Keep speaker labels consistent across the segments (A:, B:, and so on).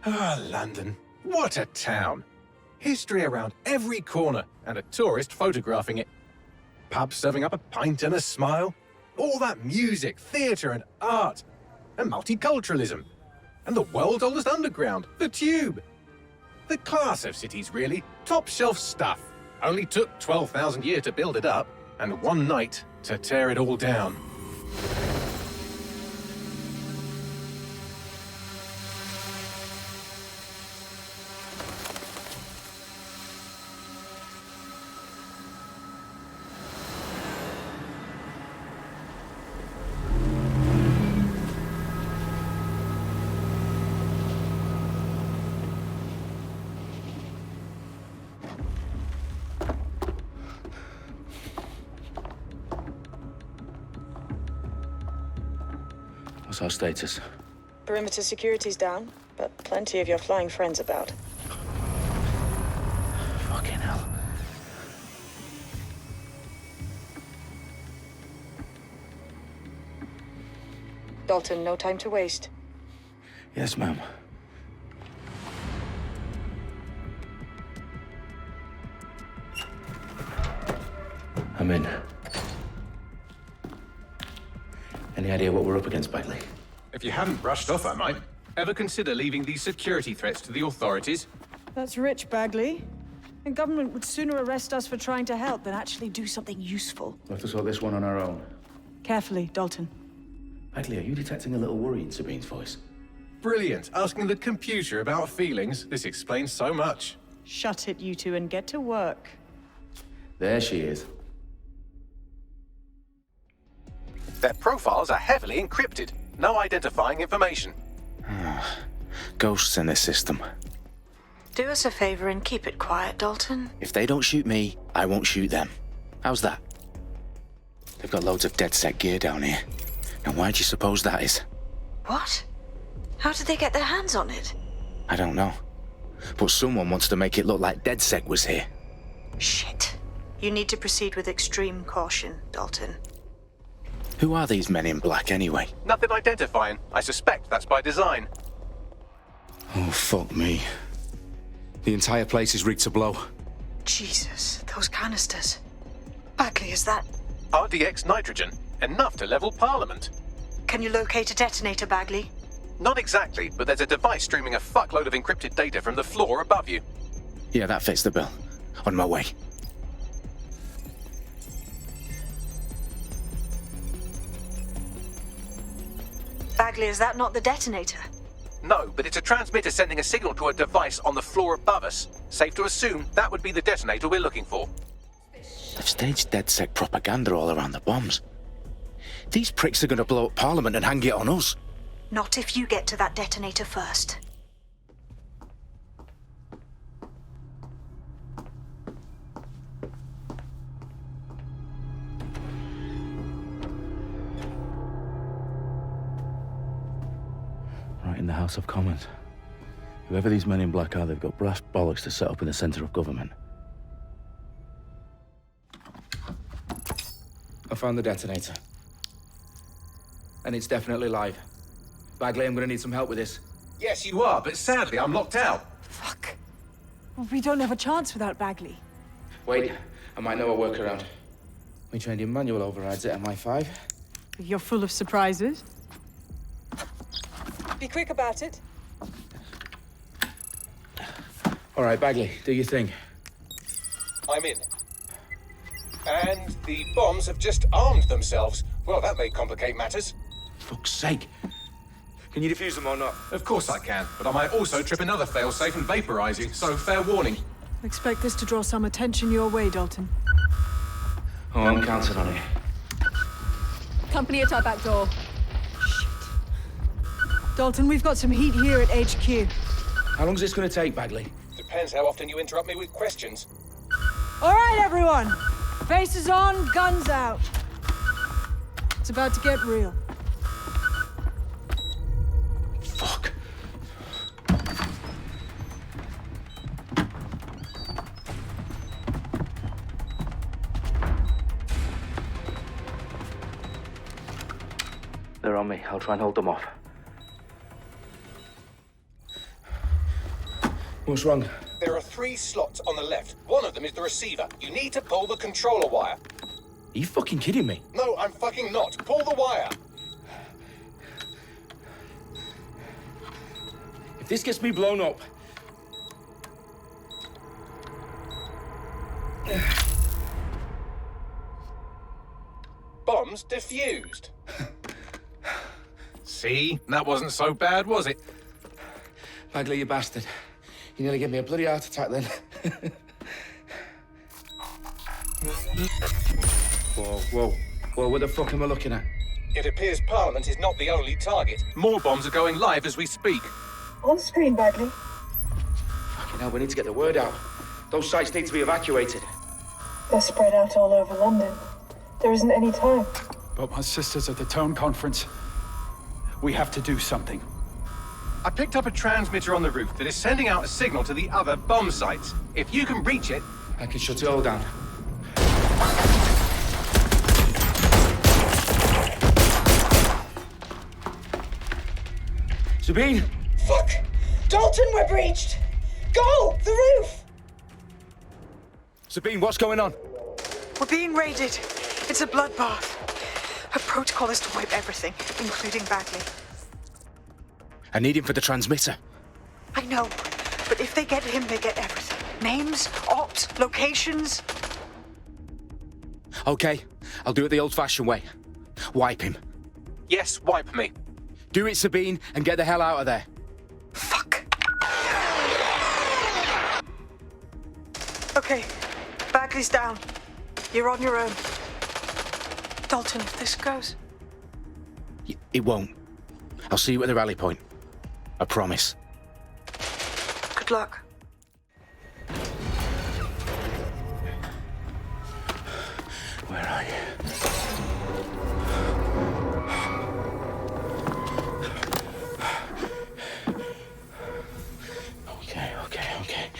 A: Ah, London. What a town. History around every corner, and a tourist photographing it. Pubs serving up a pint and a smile. All that music, theatre and art. And multiculturalism. And the world's oldest underground, the Tube. The class of cities, really. Top shelf stuff. Only took 12,000 years to build it up, and one night to tear it all down.
B: What's our status?
C: Perimeter security's down, but plenty of your flying friends about.
B: Fucking hell.
C: Dalton, no time to waste.
B: Yes, ma'am. I'm in. Any idea what we're up against, Bagley?
A: If you hadn't brushed off, I might. Ever consider leaving these security threats to the authorities?
D: That's rich, Bagley. The government would sooner arrest us for trying to help than actually do something useful.
B: We'll have to sort this one on our own.
D: Carefully, Dalton.
B: Bagley, are you detecting a little worry in Sabine's voice?
A: Brilliant. Asking the computer about feelings. This explains so much.
D: Shut it, you two, and get to work.
B: There she is.
A: Their profiles are heavily encrypted. No identifying information.
E: Ghosts in this system.
C: Do us a favor and keep it quiet, Dalton.
E: If they don't shoot me, I won't shoot them. How's that? They've got loads of DedSec gear down here. Now why do you suppose that is?
C: What? How did they get their hands on it?
E: I don't know. But someone wants to make it look like DedSec was here.
C: Shit. You need to proceed with extreme caution, Dalton.
E: Who are these men in black anyway?
A: Nothing identifying. I suspect that's by design.
E: Oh, fuck me. The entire place is rigged to blow.
C: Jesus, those canisters. Bagley, is that...
A: RDX nitrogen. Enough to level Parliament.
C: Can you locate a detonator, Bagley?
A: Not exactly, but there's a device streaming a fuckload of encrypted data from the floor above you.
E: Yeah, that fits the bill. On my way.
C: Bagley, is that not the detonator?
A: No, but it's a transmitter sending a signal to a device on the floor above us. Safe to assume that would be the detonator we're looking for.
E: They've staged DedSec propaganda all around the bombs. These pricks are going to blow up Parliament and hang it on us.
C: Not if you get to that detonator first.
B: Right in the House of Commons. Whoever these men in black are, they've got brass bollocks to set up in the centre of government. I found the detonator. And it's definitely live. Bagley, I'm gonna need some help with this.
A: Yes, you are, but sadly I'm locked out.
D: Fuck. We don't have a chance without Bagley.
B: Wait, I might know a workaround. We trained in manual overrides at MI5.
D: You're full of surprises. Be quick about it.
B: All right, Bagley, do your thing.
A: I'm in. And the bombs have just armed themselves. Well, that may complicate matters.
B: Fuck's sake. Can you defuse them or not?
A: Of course I can, but I might also trip another failsafe and vaporize you, so fair warning.
D: Expect this to draw some attention your way, Dalton.
B: Oh, I'm counting on it.
F: Company at our back door.
D: Shit. Dalton, we've got some heat here at HQ.
B: How long's this gonna take, Bagley?
A: Depends how often you interrupt me with questions.
D: All right, everyone. Faces on, guns out. It's about to get real.
E: Fuck.
B: They're on me. I'll try and hold them off.
E: What's wrong?
A: There are 3 slots on the left. One of them is the receiver. You need to pull the controller wire.
E: Are you fucking kidding me?
A: No, I'm fucking not. Pull the wire.
E: If this gets me blown up...
A: Bombs defused. See? That wasn't so bad, was it?
E: Bagley, you bastard. You nearly gave me a bloody heart attack then. Whoa, what the fuck am I looking at?
A: It appears Parliament is not the only target. More bombs are going live as we speak.
G: On screen, Bagley.
E: Fucking hell, we need to get the word out. Those sites need to be evacuated.
G: They're spread out all over London. There isn't any time.
H: But my sister's at the town conference. We have to do something.
A: I picked up a transmitter on the roof that is sending out a signal to the other bomb sites. If you can reach it...
E: I can shut it all down. Sabine!
G: Fuck! Dalton, we're breached! Go! The roof!
E: Sabine, what's going on?
C: We're being raided. It's a bloodbath. Her protocol is to wipe everything, including Bagley.
E: I need him for the transmitter.
C: I know, but if they get him, they get everything. Names, ops, locations.
E: Okay, I'll do it the old-fashioned way. Wipe him.
A: Yes, wipe me.
E: Do it, Sabine, and get the hell out of there.
C: Fuck. Okay, Bagley's down. You're on your own. Dalton, if this goes...
E: It won't. I'll see you at the rally point. I promise.
C: Good luck.
B: Where are you? Okay.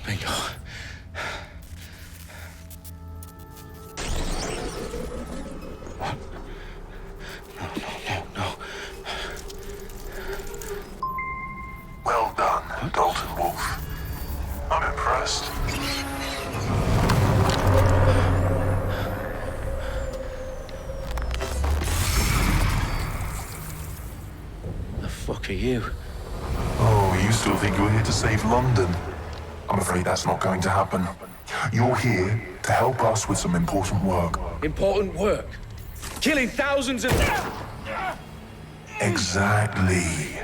B: Bingo. What? No.
I: Well done, Dalton Wolf. I'm impressed.
B: The fuck are you?
I: Oh, you still think you're here to save London? I'm afraid that's not going to happen. You're here to help us with some important work.
E: Important work. Killing thousands of...
I: Exactly.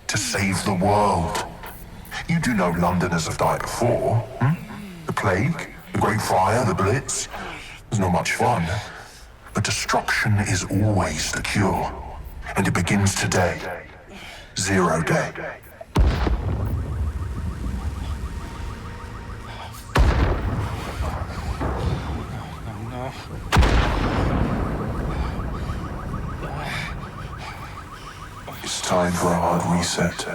I: To save the world. You do know Londoners have died before, hmm? The Plague, the Great Fire, the Blitz. It's not much fun. But destruction is always the cure. And it begins today. 0 day.
B: No.
I: It's time for a hard reset.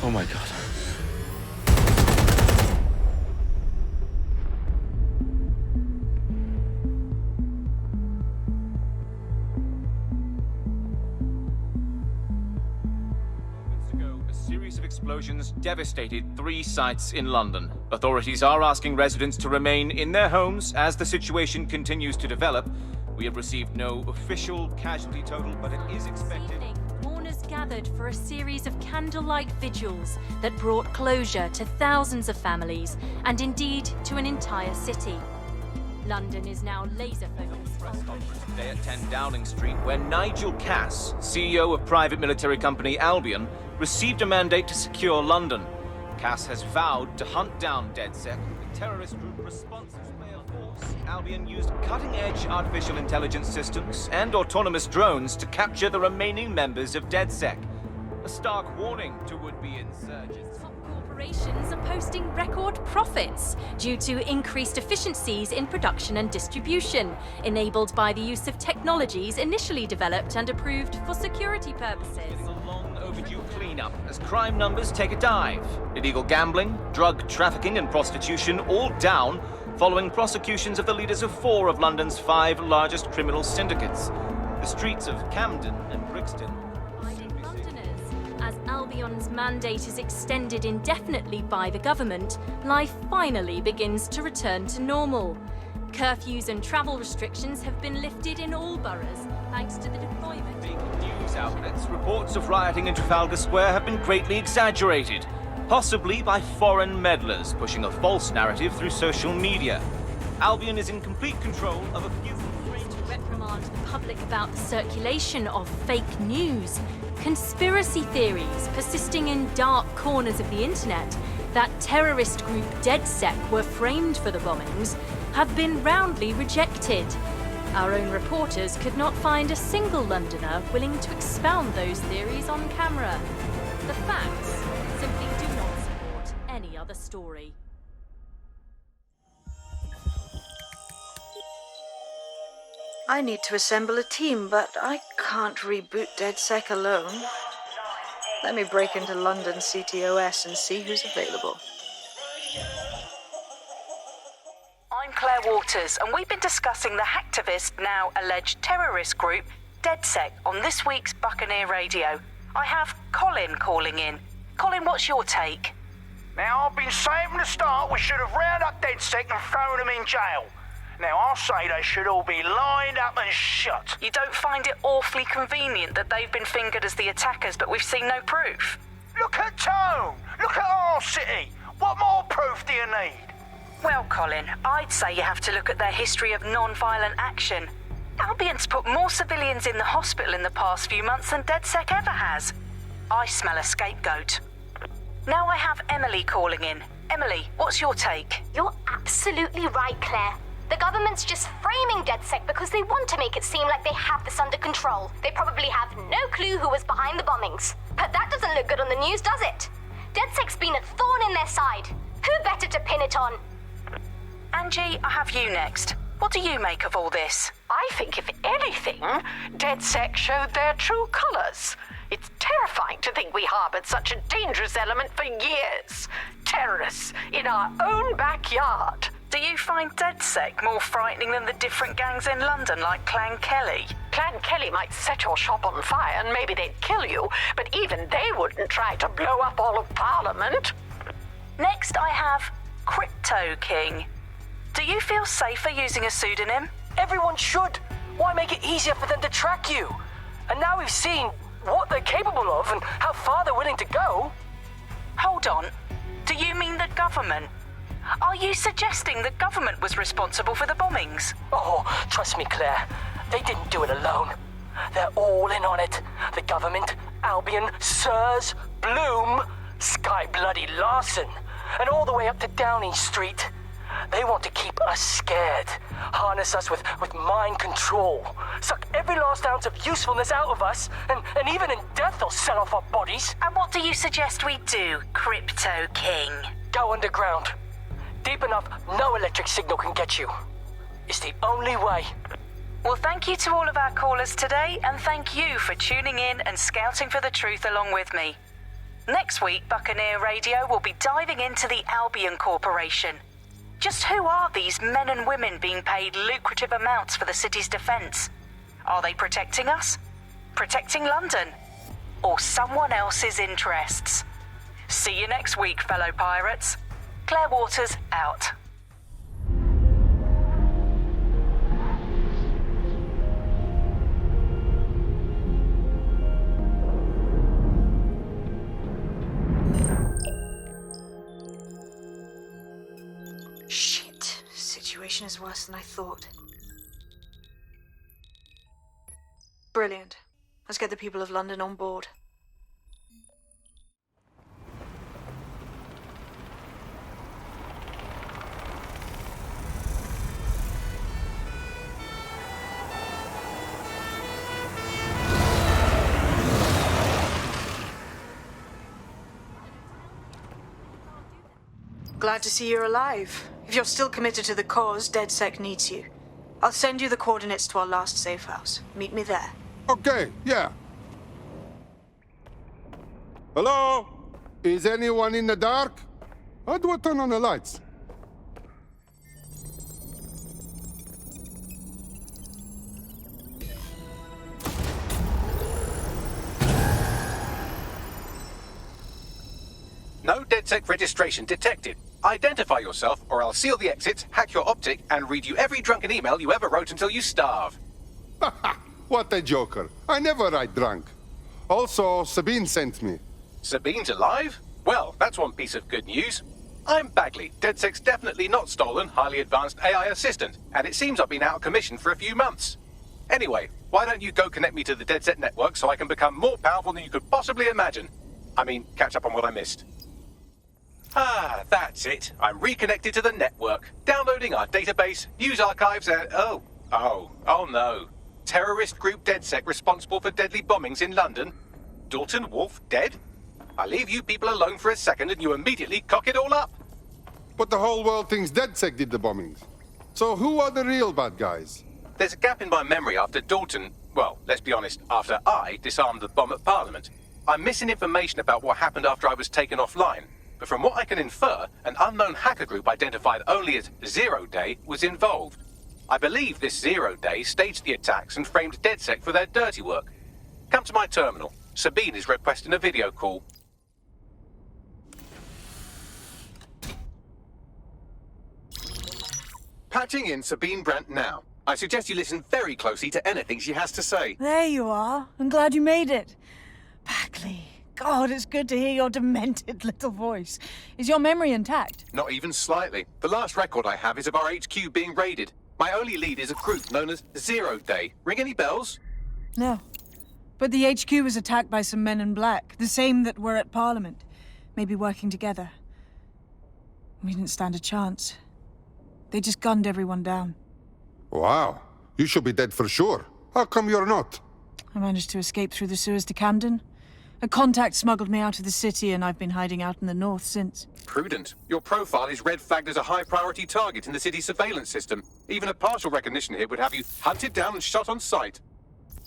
B: Oh my God.
J: A series of explosions devastated 3 sites in London. Authorities are asking residents to remain in their homes as the situation continues to develop. We have received no official casualty total, but it is expected.
K: This evening, mourners gathered for a series of candlelight vigils that brought closure to thousands of families and indeed to an entire city. London is now laser-focused.
J: Press conference today at 10 Downing Street, where Nigel Cass, CEO of private military company Albion, received a mandate to secure London. Cass has vowed to hunt down DedSec, the terrorist group responsible. Albion used cutting-edge artificial intelligence systems and autonomous drones to capture the remaining members of DedSec. A stark warning to would-be insurgents.
K: Top corporations are posting record profits due to increased efficiencies in production and distribution, enabled by the use of technologies initially developed and approved for security purposes.
J: Getting a long overdue cleanup as crime numbers take a dive. Illegal gambling, drug trafficking and prostitution all down, following prosecutions of the leaders of 4 of London's 5 largest criminal syndicates. The streets of Camden and Brixton.
K: Londoners, as Albion's mandate is extended indefinitely by the government, life finally begins to return to normal. Curfews and travel restrictions have been lifted in all boroughs, thanks to the deployment.
J: Big news outlets, reports of rioting in Trafalgar Square have been greatly exaggerated, possibly by foreign meddlers pushing a false narrative through social media. Albion is in complete control of a few...
K: To reprimand the public about the circulation of fake news, conspiracy theories persisting in dark corners of the internet that terrorist group DedSec were framed for the bombings have been roundly rejected. Our own reporters could not find a single Londoner willing to expound those theories on camera. The facts simply do not support any other story.
C: I need to assemble a team, but I can't reboot DedSec alone. Let me break into London CTOS and see who's available.
L: I'm Claire Waters, and we've been discussing the hacktivist, now alleged terrorist group, DedSec, on this week's Buccaneer Radio. I have Colin calling in. Colin, what's your take?
M: Now, I've been saying from the start we should have rounded up DedSec and thrown them in jail. Now, I'll say they should all be lined up and shot.
L: You don't find it awfully convenient that they've been fingered as the attackers, but we've seen no proof?
M: Look at Tone! Look at our city! What more proof do you need?
L: Well, Colin, I'd say you have to look at their history of non-violent action. Albion's put more civilians in the hospital in the past few months than DedSec ever has. I smell a scapegoat. Now I have Emily calling in. Emily, what's your take?
N: You're absolutely right, Claire. The government's just framing DedSec because they want to make it seem like they have this under control. They probably have no clue who was behind the bombings. But that doesn't look good on the news, does it? DedSec's been a thorn in their side. Who better to pin it on?
L: Angie, I have you next. What do you make of all this?
O: I think, if anything, DedSec showed their true colours. It's terrifying to think we harboured such a dangerous element for years. Terrorists in our own backyard.
L: Do you find DedSec more frightening than the different gangs in London, like Clan Kelly?
O: Clan Kelly might set your shop on fire and maybe they'd kill you, but even they wouldn't try to blow up all of Parliament.
L: Next, I have Crypto King. Do you feel safer using a pseudonym?
P: Everyone should. Why make it easier for them to track you? And now we've seen what they're capable of and how far they're willing to go.
L: Hold on. Do you mean the government? Are you suggesting the government was responsible for the bombings?
P: Oh, trust me, Claire. They didn't do it alone. They're all in on it. The government, Albion, Sirs, Bloom, Sky Bloody Larson, and all the way up to Downing Street. They want to keep us scared, harness us with mind control, suck every last ounce of usefulness out of us, and even in death they'll sell off our bodies.
L: And what do you suggest we do, Crypto King?
P: Go underground. Deep enough, no electric signal can get you. It's the only way.
L: Well, thank you to all of our callers today, and thank you for tuning in and scouting for the truth along with me. Next week, Buccaneer Radio will be diving into the Albion Corporation. Just who are these men and women being paid lucrative amounts for the city's defence? Are they protecting us? Protecting London? Or someone else's interests? See you next week, fellow pirates. Claire Waters, out.
C: Shit. Situation is worse than I thought. Brilliant. Let's get the people of London on board. Glad to see you're alive. If you're still committed to the cause, DedSec needs you. I'll send you the coordinates to our last safe house. Meet me there.
Q: Okay, yeah. Hello? Is anyone in the dark? How do I turn on the lights?
A: DedSec registration detected. Identify yourself, or I'll seal the exits, hack your optic, and read you every drunken email you ever wrote until you starve.
Q: What a joker. I never write drunk. Also, Sabine sent me.
A: Sabine's alive? Well, that's one piece of good news. I'm Bagley, DedSec's definitely not stolen, highly advanced AI assistant, and it seems I've been out of commission for a few months. Anyway, why don't you go connect me to the DedSec network so I can become more powerful than you could possibly imagine? I mean, catch up on what I missed. Ah, that's it. I'm reconnected to the network, downloading our database, news archives, and oh no. Terrorist group DedSec responsible for deadly bombings in London. Dalton Wolf dead? I leave you people alone for a second and you immediately cock it all up.
Q: But the whole world thinks DedSec did the bombings. So who are the real bad guys?
A: There's a gap in my memory after Dalton, well, let's be honest, after I disarmed the bomb at Parliament. I'm missing information about what happened after I was taken offline. But from what I can infer, an unknown hacker group identified only as Zero Day was involved. I believe this Zero Day staged the attacks and framed DedSec for their dirty work. Come to my terminal. Sabine is requesting a video call. Patching in Sabine Brandt now. I suggest you listen very closely to anything she has to say.
D: There you are. I'm glad you made it. Bagley. God, it's good to hear your demented little voice. Is your memory intact?
A: Not even slightly. The last record I have is of our HQ being raided. My only lead is a group known as Zero Day. Ring any bells?
D: No. But the HQ was attacked by some men in black, the same that were at Parliament. Maybe working together. We didn't stand a chance. They just gunned everyone down.
Q: Wow. You should be dead for sure. How come you're not?
D: I managed to escape through the sewers to Camden. A contact smuggled me out of the city, and I've been hiding out in the north since.
A: Prudent. Your profile is red flagged as a high-priority target in the city's surveillance system. Even a partial recognition here would have you hunted down and shot on sight.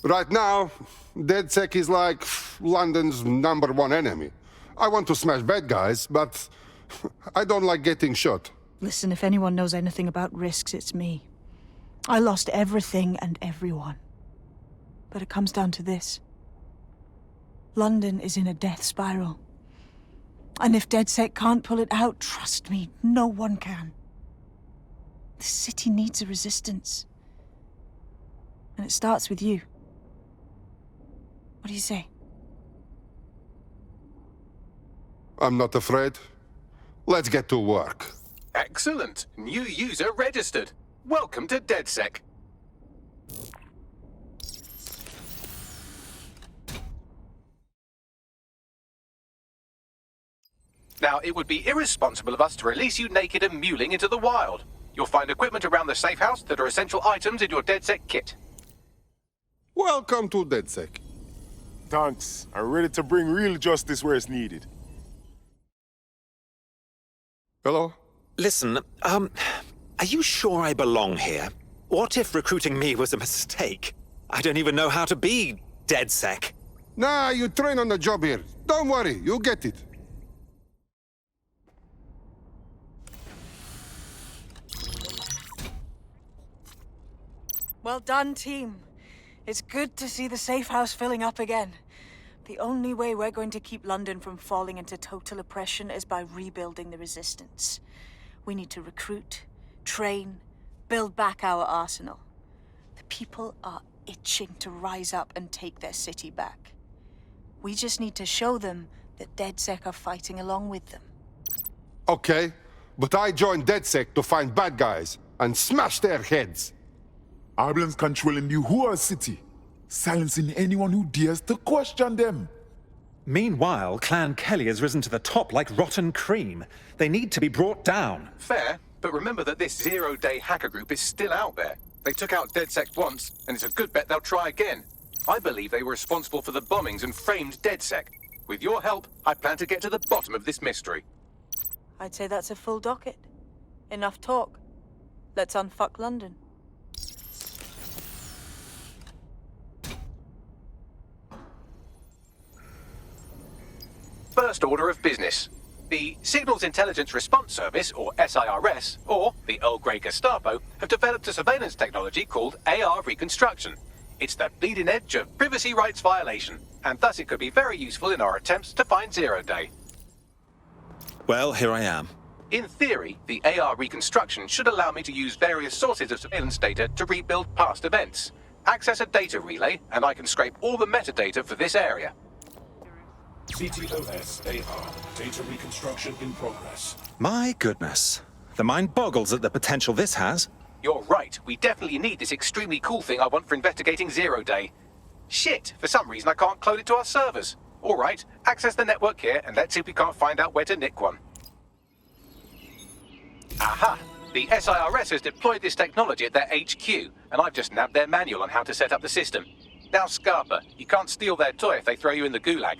Q: Right now, DedSec is like London's #1 enemy. I want to smash bad guys, but I don't like getting shot.
D: Listen, if anyone knows anything about risks, it's me. I lost everything and everyone. But it comes down to this. London is in a death spiral. And if DedSec can't pull it out, trust me, no one can. The city needs a resistance. And it starts with you. What do you say?
Q: I'm not afraid. Let's get to work.
A: Excellent. New user registered. Welcome to DedSec. Now, it would be irresponsible of us to release you naked and mewling into the wild. You'll find equipment around the safe house that are essential items in your DedSec kit.
Q: Welcome to DedSec.
R: Thanks. I'm ready to bring real justice where it's needed.
Q: Hello?
S: Listen, are you sure I belong here? What if recruiting me was a mistake? I don't even know how to be DedSec.
Q: Nah, you train on the job here. Don't worry, you'll get it.
D: Well done, team. It's good to see the safe house filling up again. The only way we're going to keep London from falling into total oppression is by rebuilding the resistance. We need to recruit, train, build back our arsenal. The people are itching to rise up and take their city back. We just need to show them that DedSec are fighting along with them.
Q: Okay, but I joined DedSec to find bad guys and smash their heads.
R: Albion's controlling the whole city, silencing anyone who dares to question them.
T: Meanwhile, Clan Kelly has risen to the top like rotten cream. They need to be brought down.
A: Fair, but remember that this Zero-Day hacker group is still out there. They took out DedSec once, and it's a good bet they'll try again. I believe they were responsible for the bombings and framed DedSec. With your help, I plan to get to the bottom of this mystery.
D: I'd say that's a full docket. Enough talk. Let's unfuck London.
A: First order of business. The Signals Intelligence Response Service, or SIRS, or the Earl Grey Gestapo, have developed a surveillance technology called AR Reconstruction. It's the bleeding edge of privacy rights violation, and thus it could be very useful in our attempts to find Zero Day.
S: Well, here I am.
A: In theory, the AR reconstruction should allow me to use various sources of surveillance data to rebuild past events. Access a data relay, and I can scrape all the metadata for this area.
U: CTOS AR. Data reconstruction in progress.
S: My goodness. The mind boggles at the potential this has.
A: You're right. We definitely need this extremely cool thing I want for investigating Zero Day. Shit, for some reason I can't clone it to our servers. All right, access the network here, and let's see if we can't find out where to nick one. Aha! The SIRS has deployed this technology at their HQ, and I've just nabbed their manual on how to set up the system. Now, Scarpa, you can't steal their toy if they throw you in the gulag.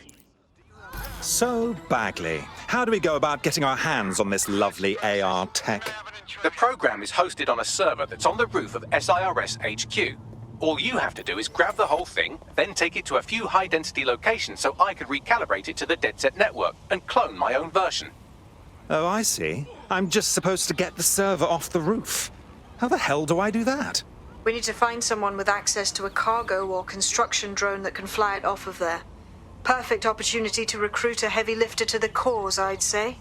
S: So, Bagley, how do we go about getting our hands on this lovely AR tech?
A: The program is hosted on a server that's on the roof of SIRS HQ. All you have to do is grab the whole thing, then take it to a few high-density locations so I could recalibrate it to the DedSec network and clone my own version.
S: Oh, I see. I'm just supposed to get the server off the roof. How the hell do I do that?
C: We need to find someone with access to a cargo or construction drone that can fly it off of there. Perfect opportunity to recruit a heavy lifter to the cause, I'd say.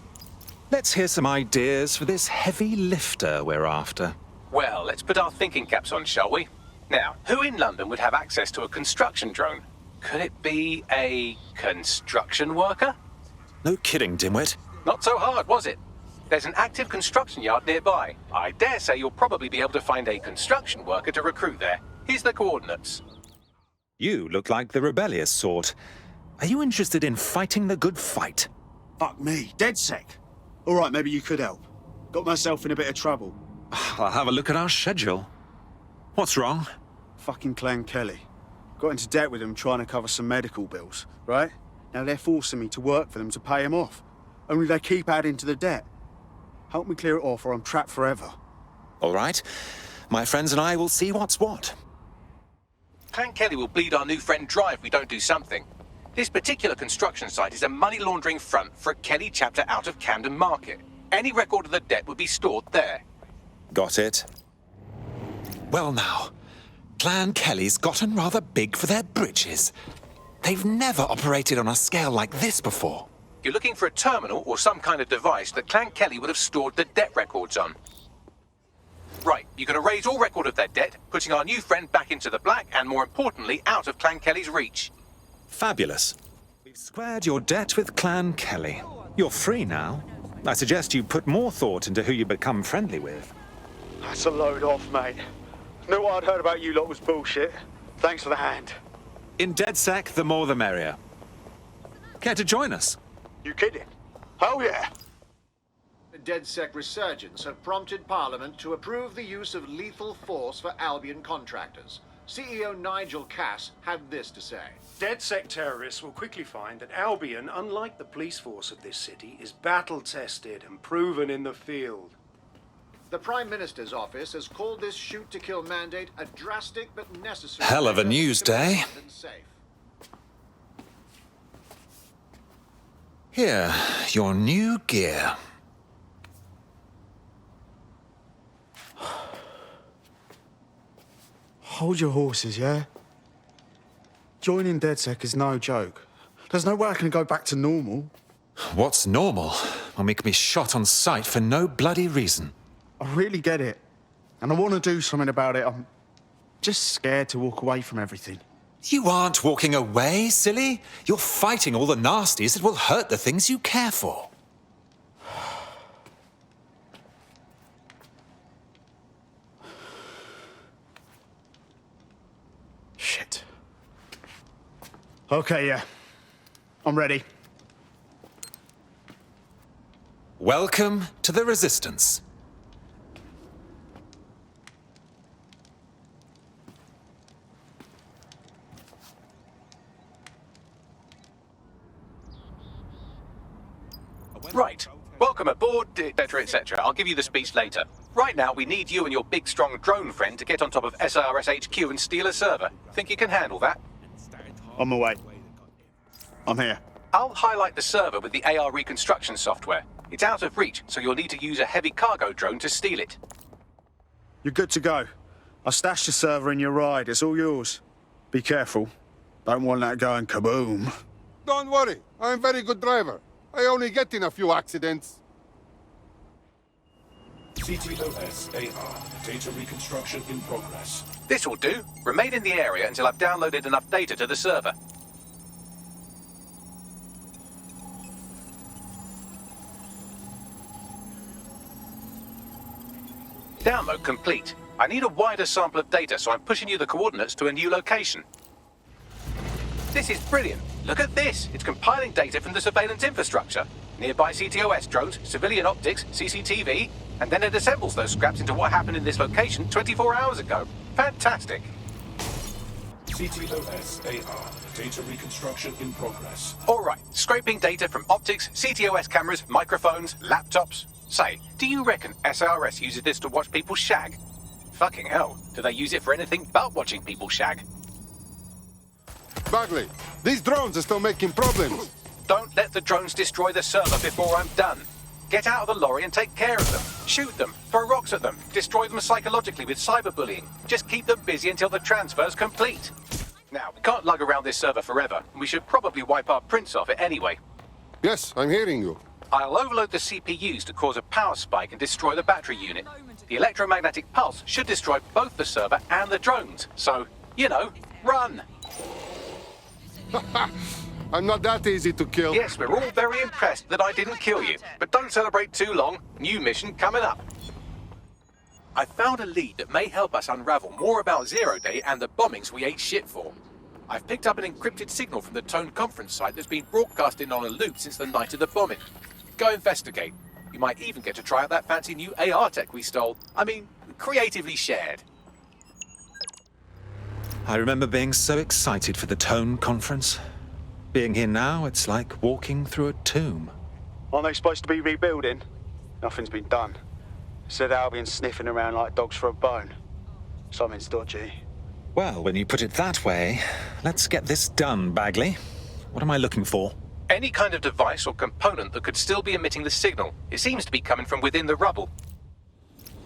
S: Let's hear some ideas for this heavy lifter we're after.
A: Well, let's put our thinking caps on, shall we? Now, who in London would have access to a construction drone? Could it be a construction worker?
S: No kidding, dimwit.
A: Not so hard, was it? There's an active construction yard nearby. I dare say you'll probably be able to find a construction worker to recruit there. Here's the coordinates.
S: You look like the rebellious sort. Are you interested in fighting the good fight?
V: Fuck me, DedSec. All right, maybe you could help. Got myself in a bit of trouble.
S: I'll have a look at our schedule. What's wrong?
V: Fucking Clan Kelly. Got into debt with them trying to cover some medical bills, right? Now they're forcing me to work for them to pay them off. Only they keep adding to the debt. Help me clear it off or I'm trapped forever.
S: All right. My friends and I will see what's what.
A: Clan Kelly will bleed our new friend dry if we don't do something. This particular construction site is a money laundering front for a Kelly chapter out of Camden Market. Any record of the debt would be stored there.
S: Got it. Well now, Clan Kelly's gotten rather big for their britches. They've never operated on a scale like this before.
A: You're looking for a terminal or some kind of device that Clan Kelly would have stored the debt records on. Right, you can erase all record of their debt, putting our new friend back into the black and, more importantly, out of Clan Kelly's reach.
S: Fabulous. We've squared your debt with Clan Kelly. You're free now. I suggest you put more thought into who you become friendly with.
V: That's a load off, mate. Knew what I'd heard about you lot was bullshit. Thanks for the hand.
S: In DedSec, the more the merrier. Care to join us?
V: You kidding? Hell yeah!
W: The DedSec resurgence have prompted Parliament to approve the use of lethal force for Albion contractors. CEO Nigel Cass had this to say.
X: DedSec terrorists will quickly find that Albion, unlike the police force of this city, is battle-tested and proven in the field.
W: The Prime Minister's office has called this shoot-to-kill mandate a drastic but necessary...
S: Hell of a news day. Here, your new gear.
V: Hold your horses, yeah? Joining DedSec is no joke. There's no way I can go back to normal.
S: What's normal when we can be shot on sight for no bloody reason?
V: I really get it. And I want to do something about it. I'm just scared to walk away from everything.
S: You aren't walking away, silly. You're fighting all the nasties that will hurt the things you care for.
V: Shit. Okay, yeah. I'm ready.
S: Welcome to the Resistance.
A: Right. Welcome aboard, etc., etc. I'll give you the speech later. Right now, we need you and your big, strong drone friend to get on top of SIRS HQ and steal a server. Think you can handle that?
V: On my way. I'm here.
A: I'll highlight the server with the AR reconstruction software. It's out of reach, so you'll need to use a heavy cargo drone to steal it.
V: You're good to go. I stashed the server in your ride. It's all yours. Be careful. Don't want that going kaboom.
Q: Don't worry. I'm a very good driver. I only get in a few accidents.
U: CTOS-AR. Data reconstruction in progress.
A: This will do. Remain in the area until I've downloaded enough data to the server. Download complete. I need a wider sample of data, so I'm pushing you the coordinates to a new location. This is brilliant. Look at this. It's compiling data from the surveillance infrastructure. Nearby CTOS drones, civilian optics, CCTV, and then it assembles those scraps into what happened in this location 24 hours ago. Fantastic.
U: CTOS-AR. Data reconstruction in progress.
A: All right, scraping data from optics, CTOS cameras, microphones, laptops. Say, do you reckon SRS uses this to watch people shag? Fucking hell, do they use it for anything but watching people shag?
Q: Bagley, these drones are still making problems.
A: Don't let the drones destroy the server before I'm done. Get out of the lorry and take care of them. Shoot them, throw rocks at them, destroy them psychologically with cyberbullying. Just keep them busy until the transfer's complete. Now, we can't lug around this server forever, and we should probably wipe our prints off it anyway.
Q: Yes, I'm hearing you.
A: I'll overload the CPUs to cause a power spike and destroy the battery unit. The electromagnetic pulse should destroy both the server and the drones. So, you know, run!
Q: I'm not that easy to kill.
A: Yes, we're all very impressed that I didn't kill you. But don't celebrate too long. New mission coming up. I found a lead that may help us unravel more about Zero Day and the bombings we ate shit for. I've picked up an encrypted signal from the Tone conference site that's been broadcasting on a loop since the night of the bombing. Go investigate. You might even get to try out that fancy new AR tech we stole. I mean, creatively shared.
T: I remember being so excited for the Tone conference. Being here now, it's like walking through a tomb.
V: Aren't they supposed to be rebuilding? Nothing's been done. Said Albion's sniffing around like dogs for a bone. Something's dodgy.
T: Well, when you put it that way, let's get this done, Bagley. What am I looking for?
A: Any kind of device or component that could still be emitting the signal. It seems to be coming from within the rubble.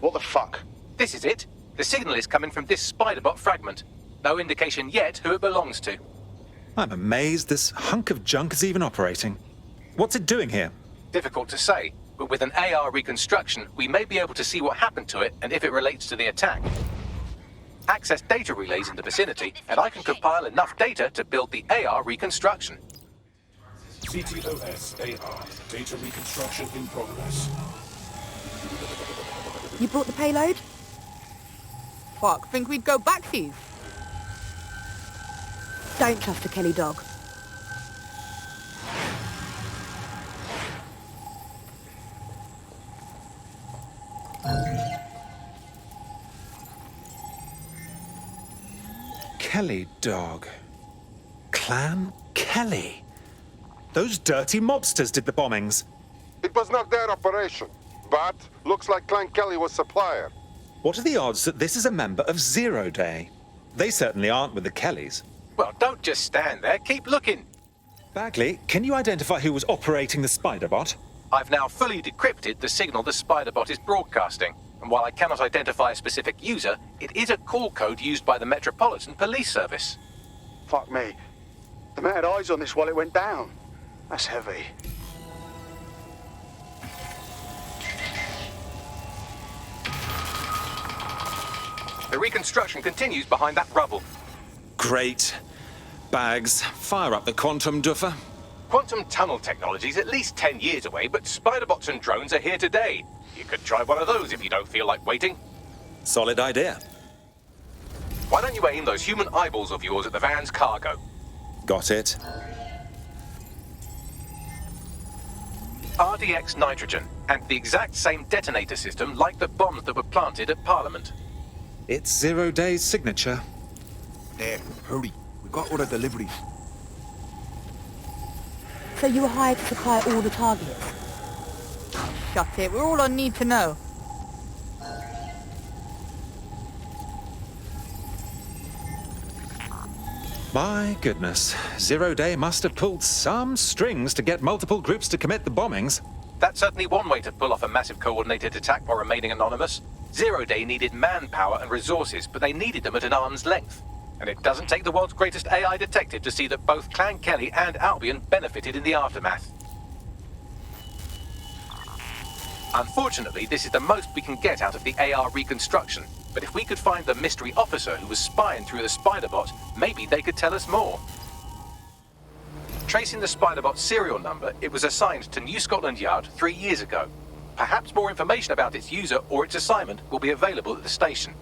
V: What the fuck?
A: This is it. The signal is coming from this Spider-Bot fragment. No indication yet who it belongs to.
T: I'm amazed this hunk of junk is even operating. What's it doing here?
A: Difficult to say, but with an AR reconstruction, we may be able to see what happened to it and if it relates to the attack. Access data relays in the vicinity, and I can compile enough data to build the AR reconstruction.
U: CTOS-AR. Data reconstruction in progress.
E: You brought the payload? Fuck, think we'd go back to you? Don't trust a Kelly dog.
T: Kelly dog. Clan Kelly. Those dirty mobsters did the bombings.
Q: It was not their operation, but looks like Clan Kelly was supplier.
T: What are the odds that this is a member of Zero Day? They certainly aren't with the Kellys.
A: Well, don't just stand there. Keep looking.
T: Bagley, can you identify who was operating the Spider-Bot?
A: I've now fully decrypted the signal the Spider-Bot is broadcasting. And while I cannot identify a specific user, it is a call code used by the Metropolitan Police Service.
V: Fuck me. The man had eyes on this while it went down. That's heavy.
A: The reconstruction continues behind that rubble.
T: Great. Bags, fire up the quantum duffer.
A: Quantum tunnel technology is at least 10 years away, but Spider-Bots and drones are here today. You could try one of those if you don't feel like waiting.
T: Solid idea.
A: Why don't you aim those human eyeballs of yours at the van's cargo?
T: Got it.
A: RDX nitrogen, and the exact same detonator system like the bombs that were planted at Parliament.
T: It's Zero Day's signature.
F: There, hurry. We got all the deliveries.
E: So you were hired to supply all the targets? Shut it, we're all on need to know.
T: My goodness, Zero Day must have pulled some strings to get multiple groups to commit the bombings.
A: That's certainly one way to pull off a massive coordinated attack while remaining anonymous. Zero Day needed manpower and resources, but they needed them at an arm's length. And it doesn't take the world's greatest AI detective to see that both Clan Kelly and Albion benefited in the aftermath. Unfortunately, this is the most we can get out of the AR reconstruction. But if we could find the mystery officer who was spying through the Spider-Bot, maybe they could tell us more. Tracing the Spider-Bot serial number, it was assigned to New Scotland Yard 3 years ago. Perhaps more information about its user or its assignment will be available at the station.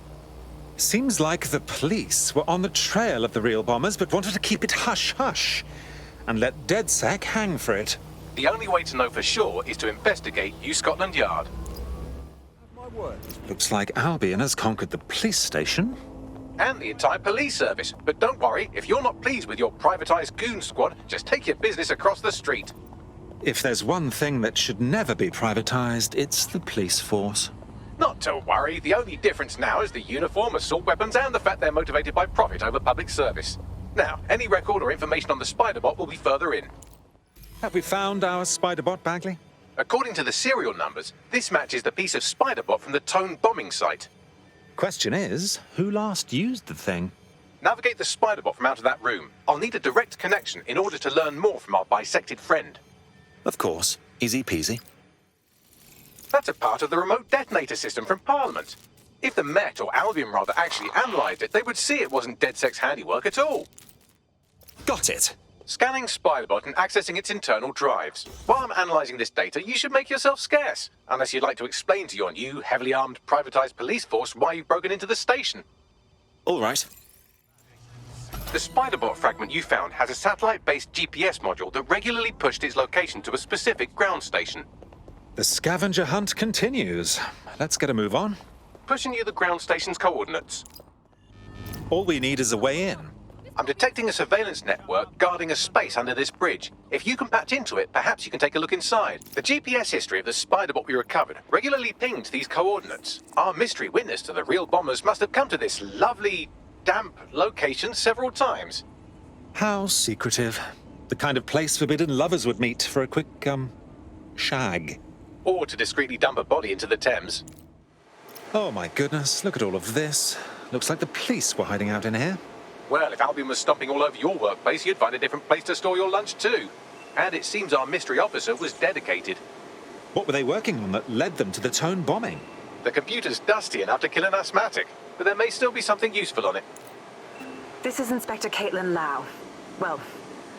T: Seems like the police were on the trail of the real bombers, but wanted to keep it hush-hush and let DedSec hang for it.
A: The only way to know for sure is to investigate New Scotland Yard.
T: Looks like Albion has conquered the police station.
A: And the entire police service. But don't worry, if you're not pleased with your privatized goon squad, just take your business across the street.
T: If there's one thing that should never be privatized, it's the police force.
A: Not to worry, the only difference now is the uniform, assault weapons, and the fact they're motivated by profit over public service. Now, any record or information on the Spider-Bot will be further in.
T: Have we found our Spider-Bot, Bagley?
A: According to the serial numbers, this matches the piece of Spider-Bot from the Tone bombing site.
T: Question is, who last used the thing?
A: Navigate the Spider-Bot from out of that room. I'll need a direct connection in order to learn more from our bisected friend.
T: Of course. Easy peasy.
A: That's a part of the remote detonator system from Parliament. If the Met, or Albion rather, actually analysed it, they would see it wasn't DedSec's handiwork at all.
T: Got it.
A: Scanning Spider-Bot and accessing its internal drives. While I'm analysing this data, you should make yourself scarce. Unless you'd like to explain to your new, heavily armed, privatised police force why you've broken into the station.
T: All right.
A: The Spider-Bot fragment you found has a satellite-based GPS module that regularly pushed its location to a specific ground station.
T: The scavenger hunt continues. Let's get a move on.
A: Pushing you the ground station's coordinates.
T: All we need is a way in.
A: I'm detecting a surveillance network guarding a space under this bridge. If you can patch into it, perhaps you can take a look inside. The GPS history of the Spider-Bot we recovered regularly pinged these coordinates. Our mystery witness to the real bombers must have come to this lovely, damp location several times.
T: How secretive. The kind of place forbidden lovers would meet for a quick, shag.
A: Or to discreetly dump a body into the Thames.
T: Oh my goodness, look at all of this. Looks like the police were hiding out in here.
A: Well, if Albion was stomping all over your workplace, you'd find a different place to store your lunch too. And it seems our mystery officer was dedicated.
T: What were they working on that led them to the Tone bombing?
A: The computer's dusty enough to kill an asthmatic, but there may still be something useful on it.
L: This is Inspector Caitlin Lau. Well,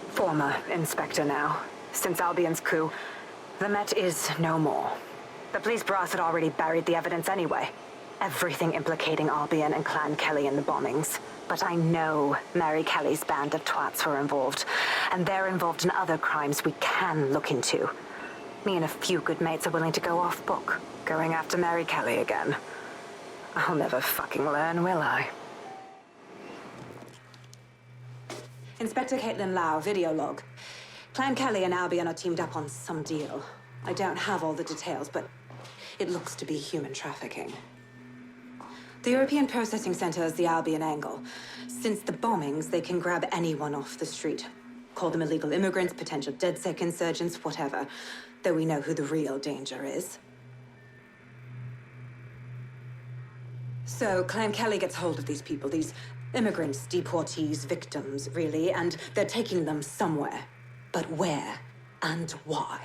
L: former inspector now. Since Albion's coup, the Met is no more. The police brass had already buried the evidence anyway. Everything implicating Albion and Clan Kelly in the bombings. But I know Mary Kelly's band of twats were involved, and they're involved in other crimes we can look into. Me and a few good mates are willing to go off book, going after Mary Kelly again. I'll never fucking learn, will I? Inspector Caitlin Lau, video log. Clan Kelly and Albion are teamed up on some deal. I don't have all the details, but it looks to be human trafficking. The European Processing Center is the Albion angle. Since the bombings, they can grab anyone off the street. Call them illegal immigrants, potential DedSec insurgents, whatever. Though we know who the real danger is. So, Clan Kelly gets hold of these people, these immigrants, deportees, victims, really, and they're taking them somewhere. But where and why?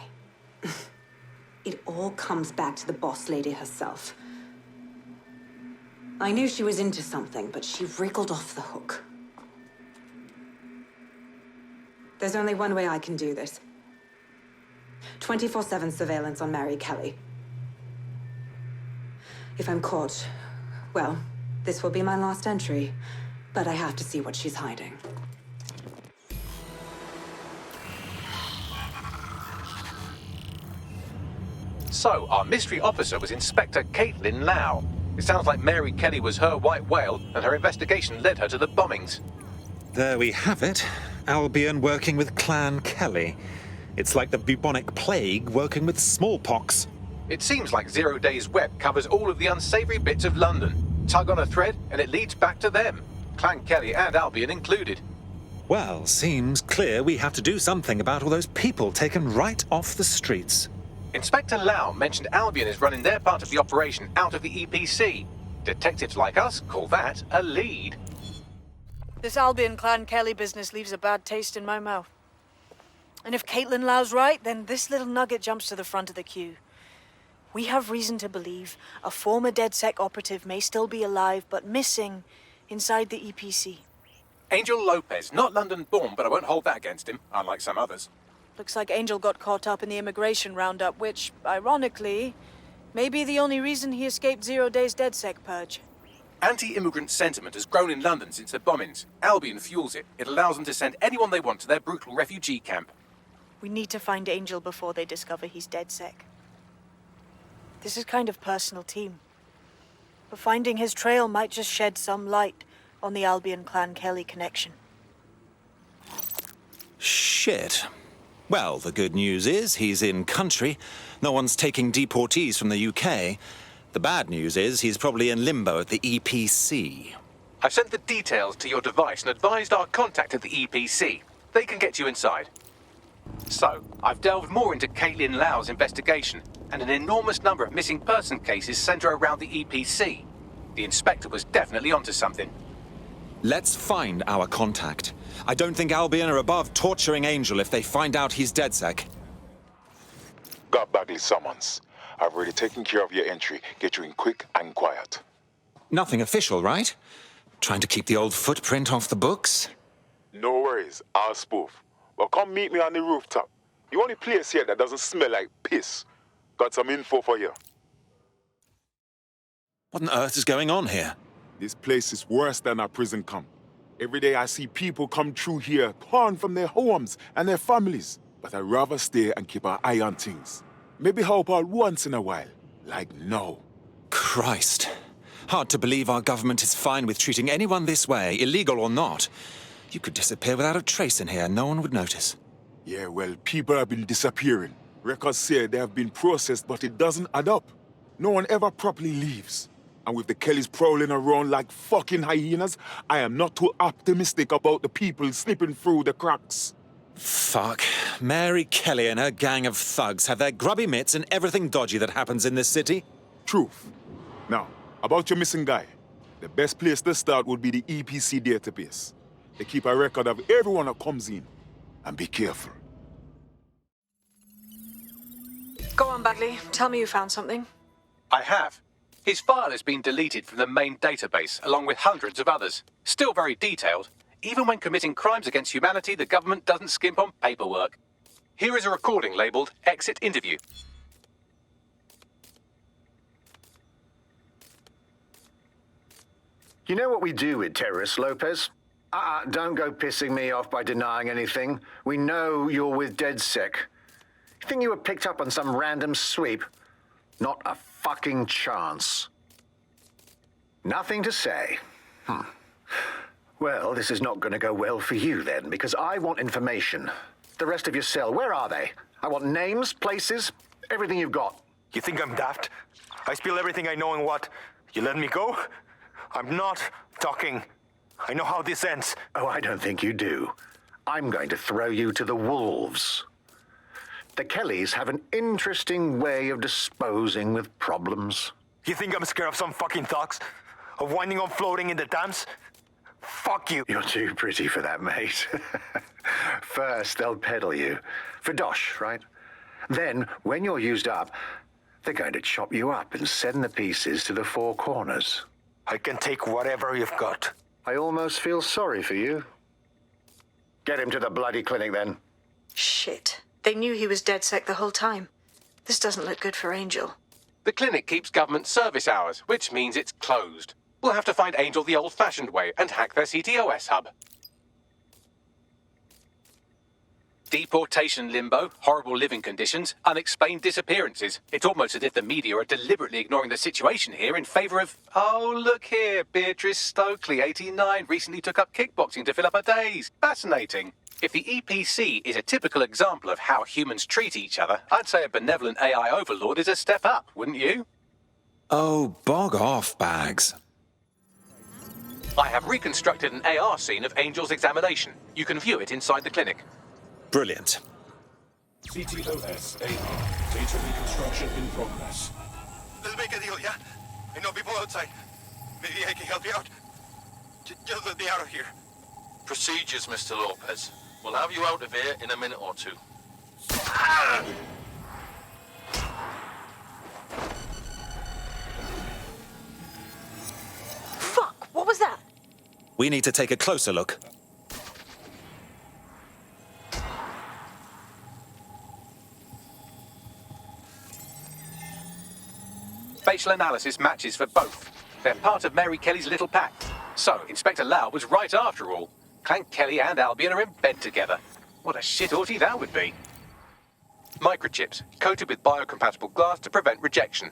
L: It all comes back to the boss lady herself. I knew she was into something, but she wriggled off the hook. There's only one way I can do this. 24/7 surveillance on Mary Kelly. If I'm caught, well, this will be my last entry. But I have to see what she's hiding.
A: So, our mystery officer was Inspector Caitlin Lau. It sounds like Mary Kelly was her white whale, and her investigation led her to the bombings.
T: There we have it. Albion working with Clan Kelly. It's like the bubonic plague working with smallpox.
A: It seems like Zero Days Web covers all of the unsavory bits of London. Tug on a thread, and it leads back to them. Clan Kelly and Albion included.
T: Well, seems clear we have to do something about all those people taken right off the streets.
A: Inspector Lau mentioned Albion is running their part of the operation out of the EPC. Detectives like us call that a lead.
D: This Albion Clan Kelly business leaves a bad taste in my mouth. And if Caitlin Lau's right, then this little nugget jumps to the front of the queue. We have reason to believe a former DedSec operative may still be alive, but missing inside the EPC.
A: Angel Lopez, not London-born, but I won't hold that against him, unlike some others.
D: Looks like Angel got caught up in the immigration roundup, which, ironically, may be the only reason he escaped 0 Days DedSec purge.
A: Anti-immigrant sentiment has grown in London since the bombings. Albion fuels it. It allows them to send anyone they want to their brutal refugee camp.
D: We need to find Angel before they discover he's DedSec. This is kind of personal team. But finding his trail might just shed some light on the Albion Clan Kelly connection.
S: Shit. Well, the good news is he's in country. No one's taking deportees from the UK. The bad news is he's probably in limbo at the EPC.
A: I've sent the details to your device and advised our contact at the EPC. They can get you inside. So, I've delved more into Caitlin Lau's investigation, and an enormous number of missing person cases centre around the EPC. The inspector was definitely onto something.
S: Let's find our contact. I don't think Albion are above torturing Angel if they find out he's DedSec.
B: Got Bagley summons. I've already taken care of your entry. Get you in quick and quiet.
S: Nothing official, right? Trying to keep the old footprint off the books?
B: No worries, I'll spoof. Well, come meet me on the rooftop. The only place here that doesn't smell like piss. Got some info for you.
S: What on earth is going on here?
R: This place is worse than a prison camp. Every day I see people come through here, torn from their homes and their families. But I'd rather stay and keep an eye on things. Maybe help out once in a while, like now.
S: Christ. Hard to believe our government is fine with treating anyone this way, illegal or not. You could disappear without a trace in here, no one would notice.
R: Yeah, well, people have been disappearing. Records say they have been processed, but it doesn't add up. No one ever properly leaves. And with the Kellys prowling around like fucking hyenas, I am not too optimistic about the people slipping through the cracks.
S: Fuck. Mary Kelly and her gang of thugs have their grubby mitts in everything dodgy that happens in this city.
R: Truth. Now, about your missing guy. The best place to start would be the EPC database. They keep a record of everyone that comes in. And be careful.
D: Go on, Bagley. Tell me you found something.
A: I have. His file has been deleted from the main database, along with hundreds of others. Still very detailed. Even when committing crimes against humanity, the government doesn't skimp on paperwork. Here is a recording labelled Exit Interview.
W: You know what we do with terrorists, Lopez? Don't go pissing me off by denying anything. We know you're with DedSec. You think you were picked up on some random sweep? Not a fucking chance. Nothing to say. Well, this is not going to go well for you then, because I want information. The rest of your cell, where are they? I want names, places, everything you've got.
G: You think I'm daft? I spill everything I know and what? You let me go? I'm not talking. I know how this ends.
W: Oh, I don't think you do. I'm going to throw you to the wolves. The Kellys have an interesting way of disposing with problems.
G: You think I'm scared of some fucking thugs? Of winding up floating in the dams? Fuck you.
W: You're too pretty for that, mate. First, they'll peddle you. For dosh, right? Then, when you're used up, they're going to chop you up and send the pieces to the four corners.
G: I can take whatever you've got.
W: I almost feel sorry for you. Get him to the bloody clinic, then.
C: Shit. They knew he was DedSec the whole time. This doesn't look good for Angel.
A: The clinic keeps government service hours, which means it's closed. We'll have to find Angel the old-fashioned way and hack their CTOS hub. Deportation limbo, horrible living conditions, unexplained disappearances. It's almost as if the media are deliberately ignoring the situation here in favour of... Oh, look here, Beatrice Stokely, 89, recently took up kickboxing to fill up her days. Fascinating. If the EPC is a typical example of how humans treat each other, I'd say a benevolent AI overlord is a step up, wouldn't you?
S: Oh, bog off, Bags.
A: I have reconstructed an AR scene of Angel's examination. You can view it inside the clinic.
S: Brilliant.
U: CTOS AR. Data reconstruction in progress.
G: Let's make a deal, yeah? I know people outside. Maybe I can help you out. Just let me out of here.
H: Procedures, Mr. Lopez. We'll have you out of here in a minute or two.
S: We need to take a closer look.
A: Facial analysis matches for both. They're part of Mary Kelly's little pack. So, Inspector Lau was right after all. Clan Kelly and Albion are in bed together. What a shit-orty that would be. Microchips, coated with biocompatible glass to prevent rejection.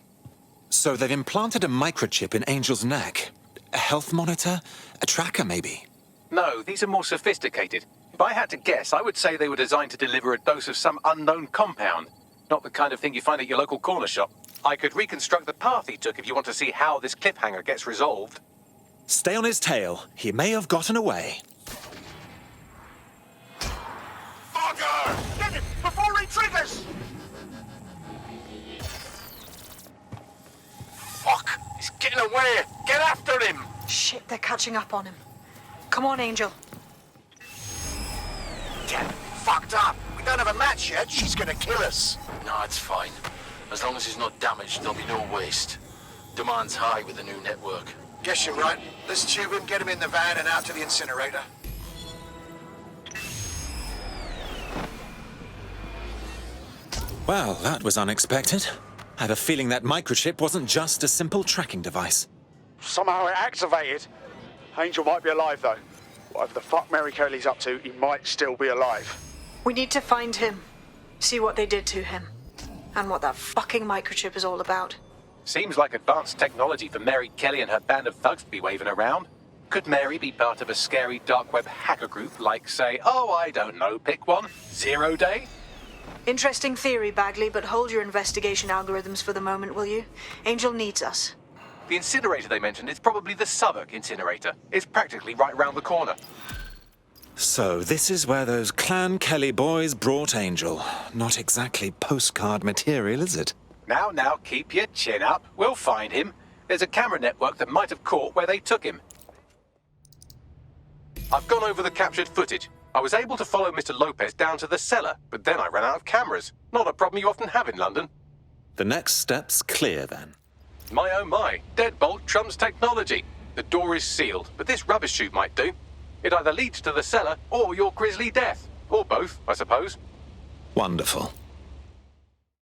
S: So they've implanted a microchip in Angel's neck. A health monitor? A tracker, maybe?
A: No, these are more sophisticated. If I had to guess, I would say they were designed to deliver a dose of some unknown compound. Not the kind of thing you find at your local corner shop. I could reconstruct the path he took if you want to see how this cliffhanger gets resolved.
S: Stay on his tail. He may have gotten away.
F: Fogger! Get him before he triggers!
P: Fuck! He's getting away! Get after him!
C: Shit, they're catching up on him. Come on, Angel.
F: Damn, fucked up. We don't have a match yet. She's gonna kill us.
H: No, it's fine. As long as he's not damaged, there'll be no waste. Demand's high with the new network.
F: Guess you're right. Let's tube him, get him in the van and out to the incinerator.
S: Well, that was unexpected. I have a feeling that microchip wasn't just a simple tracking device.
V: Somehow it activated. Angel might be alive, though. Whatever the fuck Mary Kelly's up to, he might still be alive.
C: We need to find him. See what they did to him. And what that fucking microchip is all about.
A: Seems like advanced technology for Mary Kelly and her band of thugs to be waving around. Could Mary be part of a scary dark web hacker group like, say, oh, I don't know, pick one, 0 Day?
C: Interesting theory, Bagley, but hold your investigation algorithms for the moment, will you? Angel needs us.
A: The incinerator they mentioned is probably the Southwark incinerator. It's practically right round the corner.
S: So this is where those Clan Kelly boys brought Angel. Not exactly postcard material, is it?
A: Now, keep your chin up. We'll find him. There's a camera network that might have caught where they took him. I've gone over the captured footage. I was able to follow Mr. Lopez down to the cellar, but then I ran out of cameras. Not a problem you often have in London.
S: The next step's clear, then.
A: My oh my, deadbolt trumps technology. The door is sealed, but this rubbish chute might do. It either leads to the cellar or your grisly death. Or both, I suppose.
S: Wonderful.